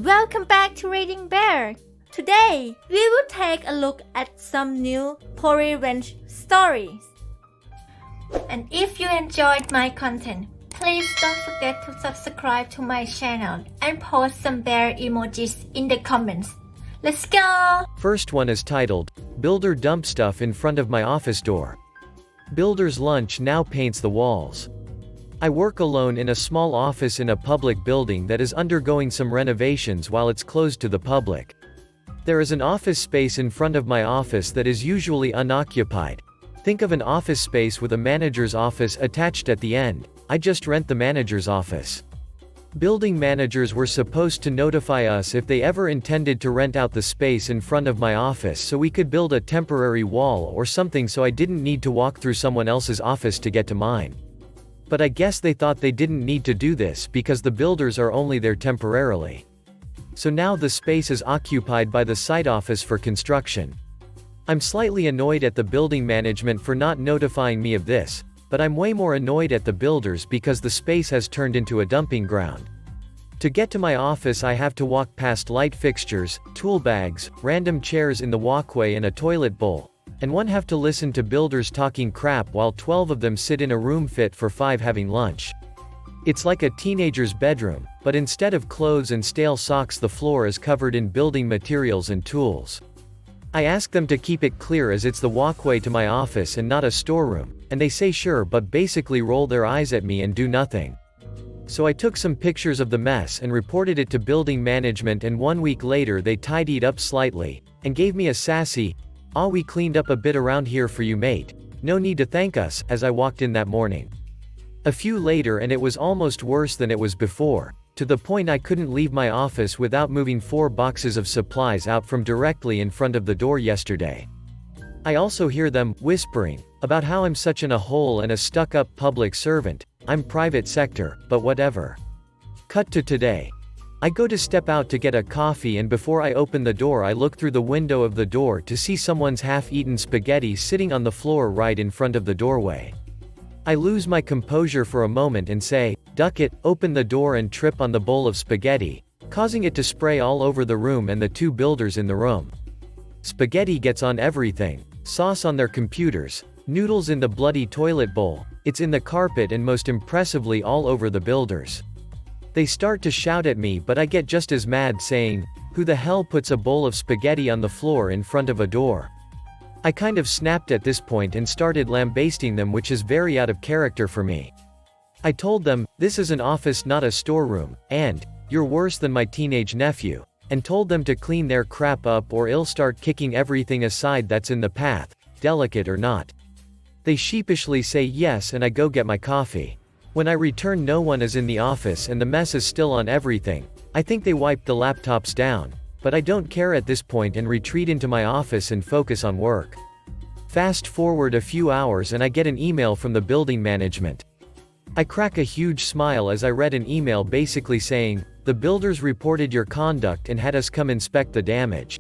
Welcome back to Reading Bear. Today, we will take a look at some new revenge stories. And if you enjoyed my content, please don't forget to subscribe to my channel and post some bear emojis in the comments. Let's go! First one is titled, Builder Dump Stuff in Front of My Office Door. Builder's lunch now paints the walls. I work alone in a small office in a public building that is undergoing some renovations while it's closed to the public. There is an office space in front of my office that is usually unoccupied. Think of an office space with a manager's office attached at the end. I just rent the manager's office. Building managers were supposed to notify us if they ever intended to rent out the space in front of my office so we could build a temporary wall or something so I didn't need to walk through someone else's office to get to mine. But I guess they thought they didn't need to do this because the builders are only there temporarily. So now the space is occupied by the site office for construction. I'm slightly annoyed at the building management for not notifying me of this, but I'm way more annoyed at the builders because the space has turned into a dumping ground. To get to my office I have to walk past light fixtures, tool bags, random chairs in the walkway and a toilet bowl. And one have to listen to builders talking crap while 12 of them sit in a room fit for 5 having lunch. It's like a teenager's bedroom, but instead of clothes and stale socks the floor is covered in building materials and tools. I ask them to keep it clear as it's the walkway to my office and not a storeroom, and they say sure but basically roll their eyes at me and do nothing. So I took some pictures of the mess and reported it to building management, and 1 week later they tidied up slightly, and gave me a sassy, "Ah, we cleaned up a bit around here for you mate. No need to thank us," as I walked in that morning. A few later and it was almost worse than it was before, to the point I couldn't leave my office without moving 4 boxes of supplies out from directly in front of the door yesterday. I also hear them whispering about how I'm such a hole and a stuck-up public servant. I'm private sector, but whatever. Cut to today. I go to step out to get a coffee, and before I open the door I look through the window of the door to see someone's half-eaten spaghetti sitting on the floor right in front of the doorway. I lose my composure for a moment and say, "Duck it," open the door and trip on the bowl of spaghetti, causing it to spray all over the room and the 2 builders in the room. Spaghetti gets on everything, sauce on their computers, noodles in the bloody toilet bowl, it's in the carpet, and most impressively all over the builders. They start to shout at me, but I get just as mad, saying, "Who the hell puts a bowl of spaghetti on the floor in front of a door?" I kind of snapped at this point and started lambasting them, which is very out of character for me. I told them, "This is an office not a storeroom, and, you're worse than my teenage nephew," and told them to clean their crap up or I'll start kicking everything aside that's in the path, delicate or not. They sheepishly say yes and I go get my coffee. When I return no one is in the office and the mess is still on everything. I think they wiped the laptops down. But I don't care at this point and retreat into my office and focus on work. Fast forward a few hours and I get an email from the building management. I crack a huge smile as I read an email basically saying, "The builders reported your conduct and had us come inspect the damage.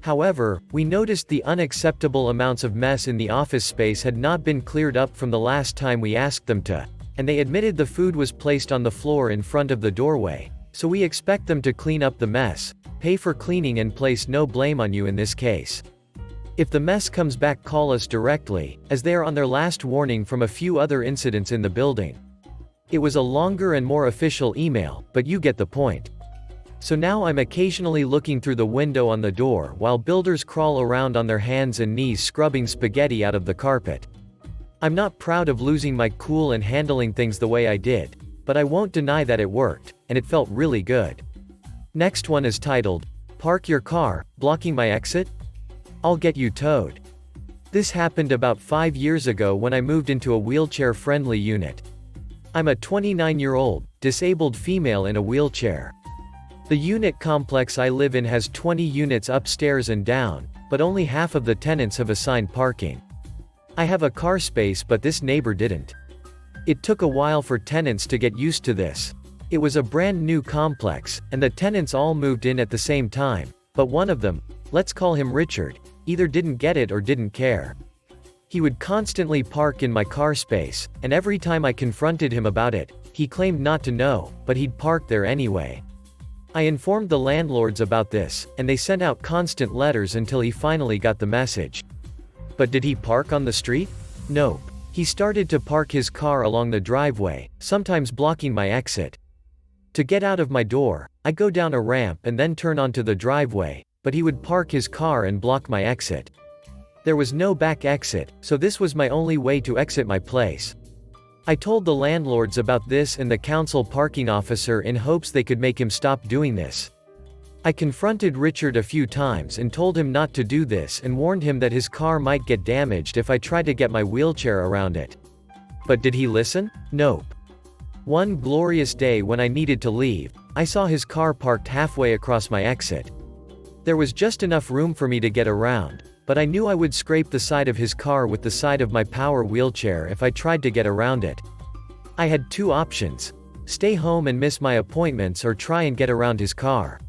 However, we noticed the unacceptable amounts of mess in the office space had not been cleared up from the last time we asked them to, and they admitted the food was placed on the floor in front of the doorway, so we expect them to clean up the mess, pay for cleaning and place no blame on you in this case. If the mess comes back call us directly, as they are on their last warning from a few other incidents in the building." It was a longer and more official email, but you get the point. So now I'm occasionally looking through the window on the door while builders crawl around on their hands and knees scrubbing spaghetti out of the carpet. I'm not proud of losing my cool and handling things the way I did, but I won't deny that it worked, and it felt really good. Next one is titled, Park Your Car, Blocking My Exit? I'll Get You Towed. This happened about 5 years ago when I moved into a wheelchair-friendly unit. I'm a 29-year-old, disabled female in a wheelchair. The unit complex I live in has 20 units upstairs and down, but only half of the tenants have assigned parking. I have a car space but this neighbor didn't. It took a while for tenants to get used to this. It was a brand new complex, and the tenants all moved in at the same time, but one of them, let's call him Richard, either didn't get it or didn't care. He would constantly park in my car space, and every time I confronted him about it, he claimed not to know, but he'd park there anyway. I informed the landlords about this, and they sent out constant letters until he finally got the message. But did he park on the street? Nope. He started to park his car along the driveway, sometimes blocking my exit. To get out of my door, I go down a ramp and then turn onto the driveway, but he would park his car and block my exit. There was no back exit, so this was my only way to exit my place. I told the landlords about this and the council parking officer in hopes they could make him stop doing this. I confronted Richard a few times and told him not to do this and warned him that his car might get damaged if I tried to get my wheelchair around it. But did he listen? Nope. One glorious day when I needed to leave, I saw his car parked halfway across my exit. There was just enough room for me to get around, but I knew I would scrape the side of his car with the side of my power wheelchair if I tried to get around it. I had two options: stay home and miss my appointments or try and get around his car.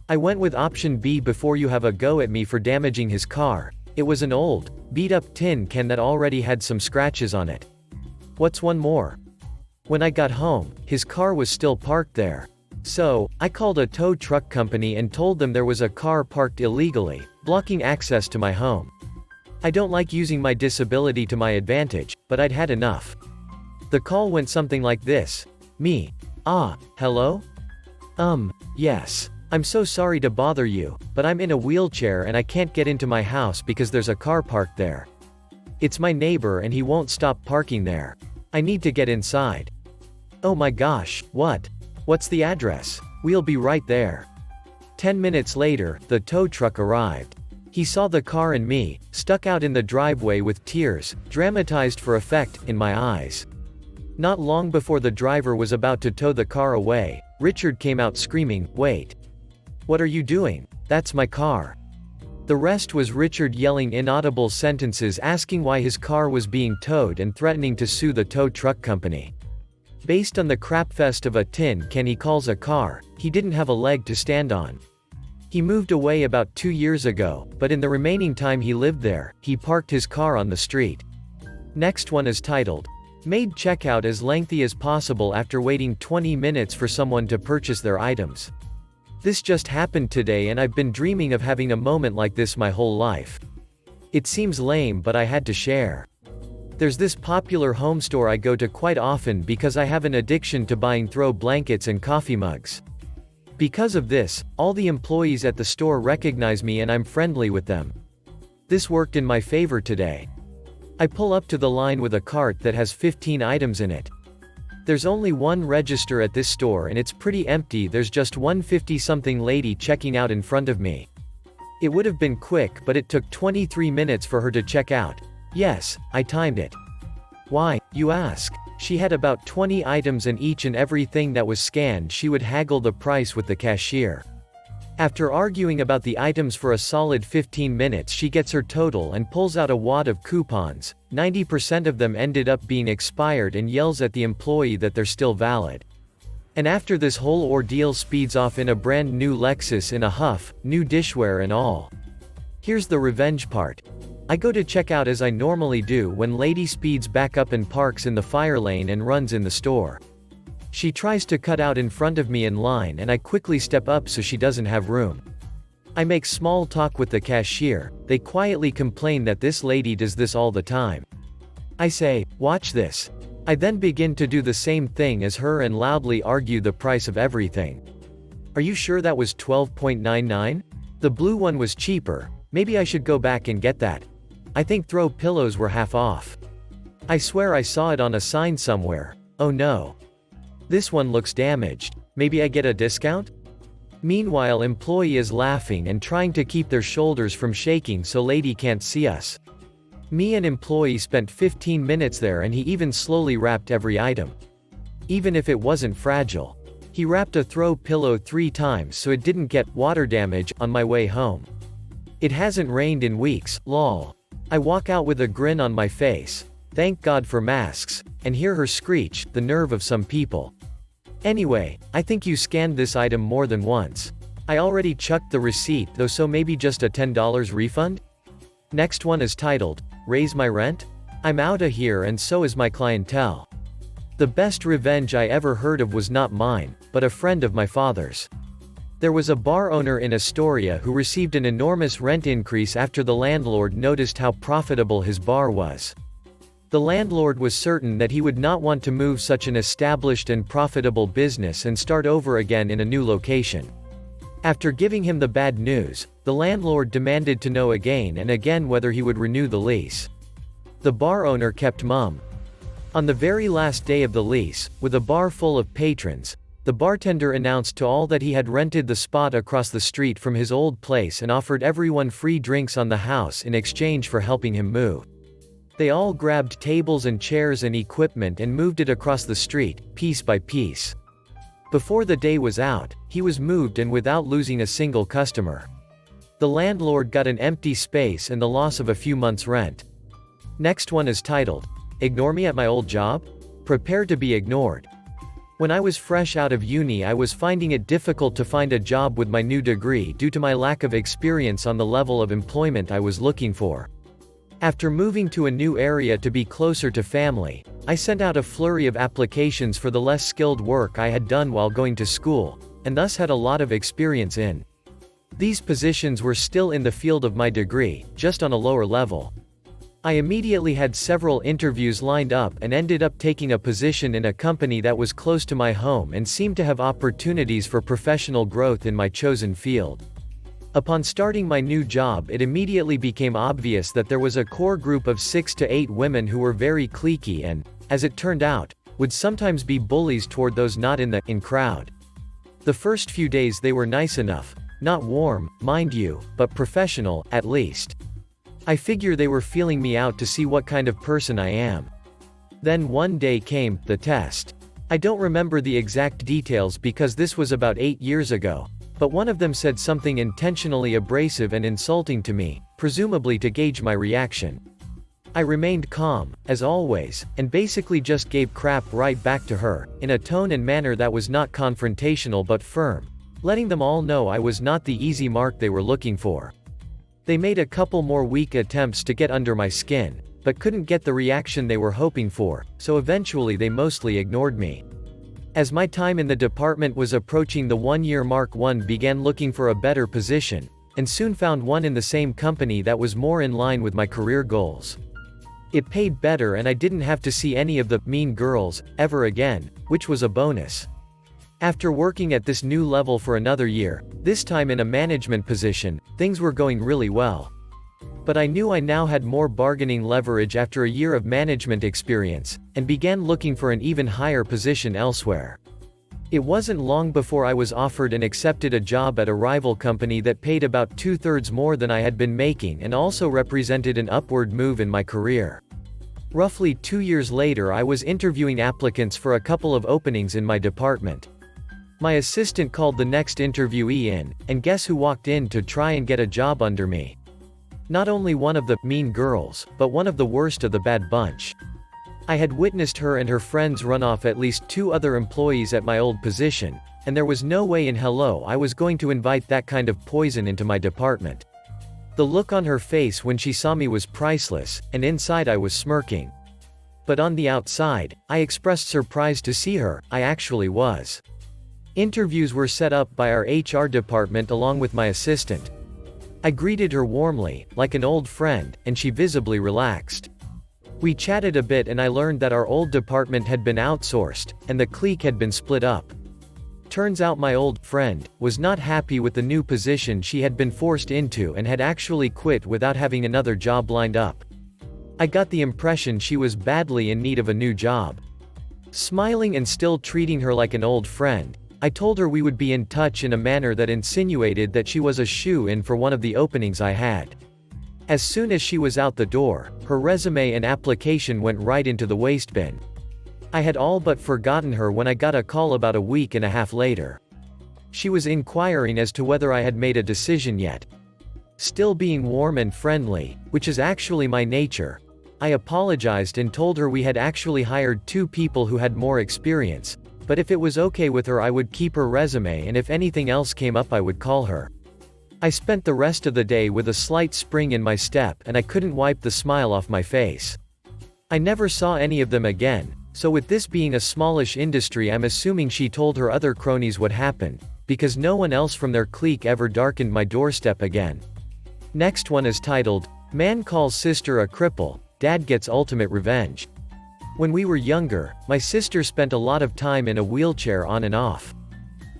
I went with option B before you have a go at me for damaging his car. It was an old, beat-up tin can that already had some scratches on it. What's one more? When I got home, his car was still parked there. So, I called a tow truck company and told them there was a car parked illegally, blocking access to my home. I don't like using my disability to my advantage, but I'd had enough. The call went something like this. Me. Hello? Yes. I'm so sorry to bother you, but I'm in a wheelchair and I can't get into my house because there's a car parked there. It's my neighbor and he won't stop parking there. I need to get inside. Oh my gosh, what? What's the address? We'll be right there. 10 minutes later, the tow truck arrived. He saw the car and me, stuck out in the driveway with tears, dramatized for effect, in my eyes. Not long before the driver was about to tow the car away, Richard came out screaming, "Wait. What are you doing? That's my car." The rest was Richard yelling inaudible sentences asking why his car was being towed and threatening to sue the tow truck company. Based on the crapfest of a tin can he calls a car, he didn't have a leg to stand on. He moved away about 2 years ago, but in the remaining time he lived there, he parked his car on the street. Next one is titled, "Made checkout as lengthy as possible after waiting 20 minutes for someone to purchase their items." This just happened today and I've been dreaming of having a moment like this my whole life. It seems lame but I had to share. There's this popular home store I go to quite often because I have an addiction to buying throw blankets and coffee mugs. Because of this, all the employees at the store recognize me and I'm friendly with them. This worked in my favor today. I pull up to the line with a cart that has 15 items in it. There's only one register at this store and it's pretty empty. There's just one 50-something lady checking out in front of me. It would have been quick but it took 23 minutes for her to check out. Yes, I timed it. Why, you ask? She had about 20 items and each and everything that was scanned she would haggle the price with the cashier. After arguing about the items for a solid 15 minutes she gets her total and pulls out a wad of coupons. 90% of them ended up being expired and yells at the employee that they're still valid. And after this whole ordeal speeds off in a brand new Lexus in a huff, new dishware and all. Here's the revenge part. I go to check out as I normally do when lady speeds back up and parks in the fire lane and runs in the store. She tries to cut out in front of me in line and I quickly step up so she doesn't have room. I make small talk with the cashier. They quietly complain that this lady does this all the time. I say, "Watch this." I then begin to do the same thing as her and loudly argue the price of everything. "Are you sure that was $12.99? The blue one was cheaper. Maybe I should go back and get that. I think throw pillows were half off. I swear I saw it on a sign somewhere. Oh no. This one looks damaged. Maybe I get a discount?" Meanwhile, employee is laughing and trying to keep their shoulders from shaking so lady can't see us. Me and employee spent 15 minutes there and he even slowly wrapped every item. Even if it wasn't fragile. He wrapped a throw pillow 3 times so it didn't get water damage on my way home. It hasn't rained in weeks, lol. I walk out with a grin on my face. Thank God for masks, and hear her screech, the nerve of some people. Anyway, I think you scanned this item more than once. I already chucked the receipt though, so maybe just a $10 refund? Next one is titled, "Raise My Rent?" I'm outta here and so is my clientele. The best revenge I ever heard of was not mine, but a friend of my father's. There was a bar owner in Astoria who received an enormous rent increase after the landlord noticed how profitable his bar was. The landlord was certain that he would not want to move such an established and profitable business and start over again in a new location. After giving him the bad news, the landlord demanded to know again and again whether he would renew the lease. The bar owner kept mum. On the very last day of the lease, with a bar full of patrons, the bartender announced to all that he had rented the spot across the street from his old place and offered everyone free drinks on the house in exchange for helping him move. They all grabbed tables and chairs and equipment and moved it across the street, piece by piece. Before the day was out, he was moved and without losing a single customer. The landlord got an empty space and the loss of a few months' rent. Next one is titled, "Ignore Me at My Old Job? Prepare to be ignored." When I was fresh out of uni, I was finding it difficult to find a job with my new degree due to my lack of experience on the level of employment I was looking for. After moving to a new area to be closer to family, I sent out a flurry of applications for the less skilled work I had done while going to school, and thus had a lot of experience in. These positions were still in the field of my degree, just on a lower level. I immediately had several interviews lined up and ended up taking a position in a company that was close to my home and seemed to have opportunities for professional growth in my chosen field. Upon starting my new job, it immediately became obvious that there was a core group of 6 to 8 women who were very cliquey and, as it turned out, would sometimes be bullies toward those not in the crowd. The first few days they were nice enough, not warm, mind you, but professional, at least. I figure they were feeling me out to see what kind of person I am. Then one day came the test. I don't remember the exact details because this was about 8 years ago. But one of them said something intentionally abrasive and insulting to me, presumably to gauge my reaction. I remained calm, as always, and basically just gave crap right back to her, in a tone and manner that was not confrontational but firm, letting them all know I was not the easy mark they were looking for. They made a couple more weak attempts to get under my skin, but couldn't get the reaction they were hoping for, so eventually they mostly ignored me. As my time in the department was approaching the 1-year mark, I began looking for a better position, and soon found one in the same company that was more in line with my career goals. It paid better and I didn't have to see any of the mean girls ever again, which was a bonus. After working at this new level for another year, this time in a management position, things were going really well. But I knew I now had more bargaining leverage after a year of management experience, and began looking for an even higher position elsewhere. It wasn't long before I was offered and accepted a job at a rival company that paid about 2/3 more than I had been making and also represented an upward move in my career. Roughly 2 years later, I was interviewing applicants for a couple of openings in my department. My assistant called the next interviewee in, and guess who walked in to try and get a job under me? Not only one of the mean girls, but one of the worst of the bad bunch. I had witnessed her and her friends run off at least 2 other employees at my old position, and there was no way in hell I was going to invite that kind of poison into my department. The look on her face when she saw me was priceless, and inside I was smirking. But on the outside, I expressed surprise to see her. I actually was. Interviews were set up by our HR department along with my assistant. I greeted her warmly, like an old friend, and she visibly relaxed. We chatted a bit and I learned that our old department had been outsourced, and the clique had been split up. Turns out my old friend was not happy with the new position she had been forced into and had actually quit without having another job lined up. I got the impression she was badly in need of a new job. Smiling and still treating her like an old friend, I told her we would be in touch in a manner that insinuated that she was a shoo-in for one of the openings I had. As soon as she was out the door, her resume and application went right into the waste bin. I had all but forgotten her when I got a call about a week and a half later. She was inquiring as to whether I had made a decision yet. Still being warm and friendly, which is actually my nature, I apologized and told her we had actually hired 2 people who had more experience, but if it was okay with her I would keep her resume and if anything else came up I would call her. I spent the rest of the day with a slight spring in my step and I couldn't wipe the smile off my face. I never saw any of them again, so with this being a smallish industry I'm assuming she told her other cronies what happened, because no one else from their clique ever darkened my doorstep again. Next one is titled, Man Calls Sister a Cripple, Dad Gets Ultimate Revenge. When we were younger, my sister spent a lot of time in a wheelchair on and off.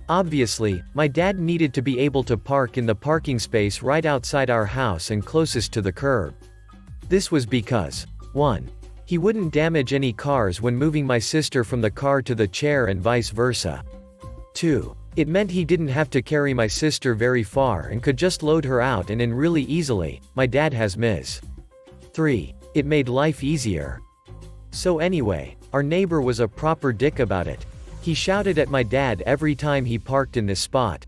Obviously, my dad needed to be able to park in the parking space right outside our house and closest to the curb. This was because 1. He wouldn't damage any cars when moving my sister from the car to the chair and vice versa. 2. It meant he didn't have to carry my sister very far and could just load her out and in really easily. My dad has Ms. 3. It made life easier. So anyway, our neighbor was a proper dick about it. He shouted at my dad every time he parked in this spot.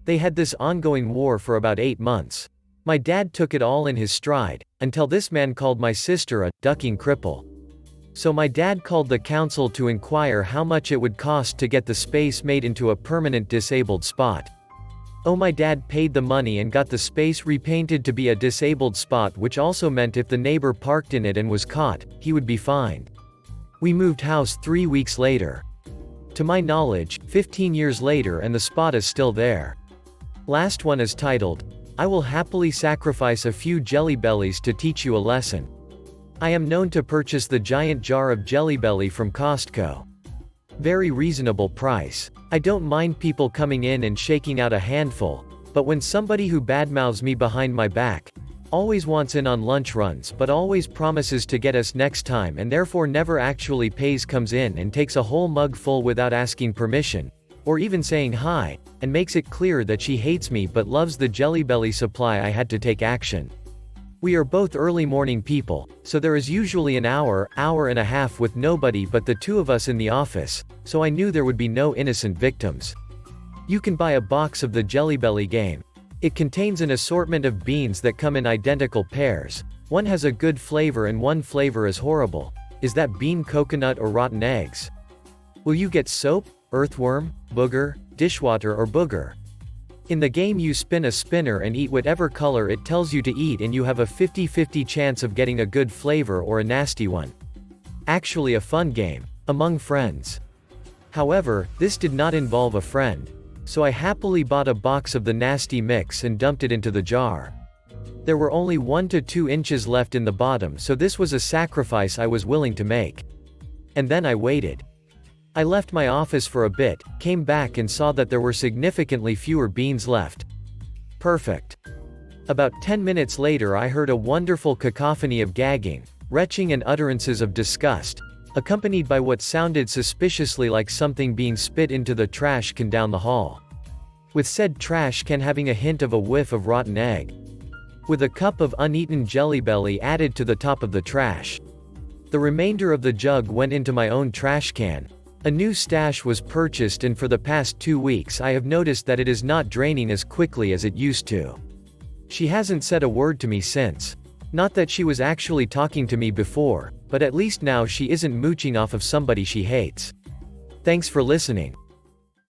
They had this ongoing war for about 8 months. My dad took it all in his stride, until this man called my sister a ducking cripple. So my dad called the council to inquire how much it would cost to get the space made into a permanent disabled spot. Oh, my dad paid the money and got the space repainted to be a disabled spot, which also meant if the neighbor parked in it and was caught, he would be fined. We moved house 3 weeks later. To my knowledge, 15 years later and the spot is still there. Last one is titled, I will happily sacrifice a few Jelly Bellies to teach you a lesson. I am known to purchase the giant jar of Jelly Belly from Costco. Very reasonable price. I don't mind people coming in and shaking out a handful, but when somebody who badmouths me behind my back, always wants in on lunch runs but always promises to get us next time and therefore never actually pays, comes in and takes a whole mug full without asking permission, or even saying hi, and makes it clear that she hates me but loves the Jelly Belly supply, I had to take action. We are both early morning people, so there is usually an hour and a half with nobody but the two of us in the office, so I knew there would be no innocent victims. You can buy a box of the Jelly Belly game. It contains an assortment of beans that come in identical pairs. One has a good flavor and one flavor is horrible. Is that bean coconut or rotten eggs? Will you get soap, earthworm, booger, dishwater or booger? In the game you spin a spinner and eat whatever color it tells you to eat and you have a 50-50 chance of getting a good flavor or a nasty one. Actually a fun game, among friends. However, this did not involve a friend. So I happily bought a box of the nasty mix and dumped it into the jar. There were only 1 to 2 inches left in the bottom, so this was a sacrifice I was willing to make. And then I waited. I left my office for a bit, came back and saw that there were significantly fewer beans left. Perfect. About 10 minutes later I heard a wonderful cacophony of gagging, retching and utterances of disgust, accompanied by what sounded suspiciously like something being spit into the trash can down the hall. With said trash can having a hint of a whiff of rotten egg. With a cup of uneaten Jelly Belly added to the top of the trash. The remainder of the jug went into my own trash can. A new stash was purchased and for the past 2 weeks I have noticed that it is not draining as quickly as it used to. She hasn't said a word to me since. Not that she was actually talking to me before, but at least now she isn't mooching off of somebody she hates. Thanks for listening.